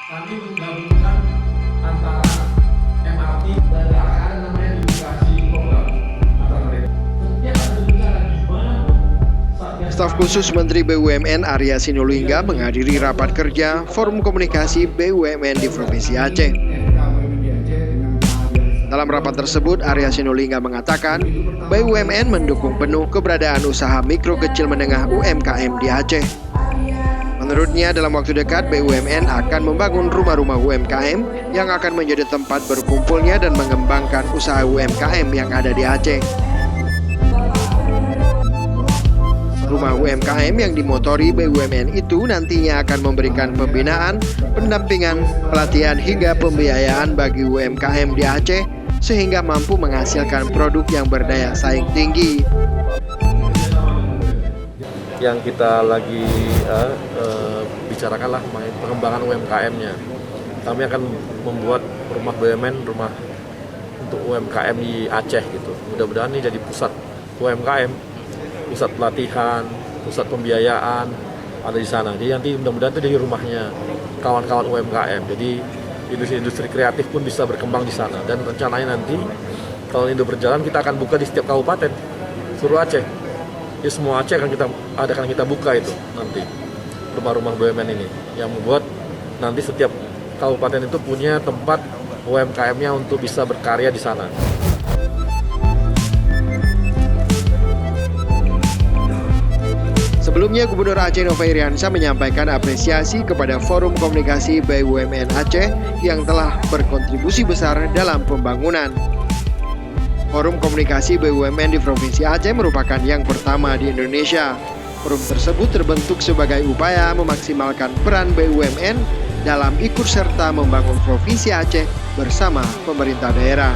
kami menggabungkan antara MRT dan ada namanya edukasi program antara mereka. Setiap ada bicara gimana Staf khusus Menteri BUMN Arya Sinulinga menghadiri rapat kerja Forum Komunikasi BUMN di Provinsi Aceh. Dalam rapat tersebut, Arya Sinulinga mengatakan BUMN mendukung penuh keberadaan usaha mikro kecil menengah UMKM di Aceh. Menurutnya, dalam waktu dekat BUMN akan membangun rumah-rumah UMKM yang akan menjadi tempat berkumpulnya dan mengembangkan usaha UMKM yang ada di Aceh. Rumah UMKM yang dimotori BUMN itu nantinya akan memberikan pembinaan, pendampingan, pelatihan hingga pembiayaan bagi UMKM di Aceh sehingga mampu menghasilkan produk yang berdaya saing tinggi. Yang kita lagi bicarakanlah mengenai pengembangan UMKM-nya. Kami akan membuat rumah BUMN, rumah untuk UMKM di Aceh gitu. Mudah-mudahan ini jadi pusat UMKM, pusat pelatihan, pusat pembiayaan ada di sana. Jadi nanti mudah-mudahan itu jadi rumahnya kawan-kawan UMKM. Jadi industri-industri kreatif pun bisa berkembang di sana. Dan rencananya nanti kalau ini berjalan kita akan buka di setiap kabupaten seluruh Aceh. Di semua Aceh akan kita buka itu nanti rumah-rumah BUMN ini yang membuat nanti setiap kabupaten itu punya tempat UMKM-nya untuk bisa berkarya di sana. Sebelumnya, Gubernur Aceh Nova Iriansyah menyampaikan apresiasi kepada Forum Komunikasi BUMN Aceh yang telah berkontribusi besar dalam pembangunan. Forum Komunikasi BUMN di Provinsi Aceh merupakan yang pertama di Indonesia. Forum tersebut terbentuk sebagai upaya memaksimalkan peran BUMN dalam ikut serta membangun Provinsi Aceh bersama pemerintah daerah.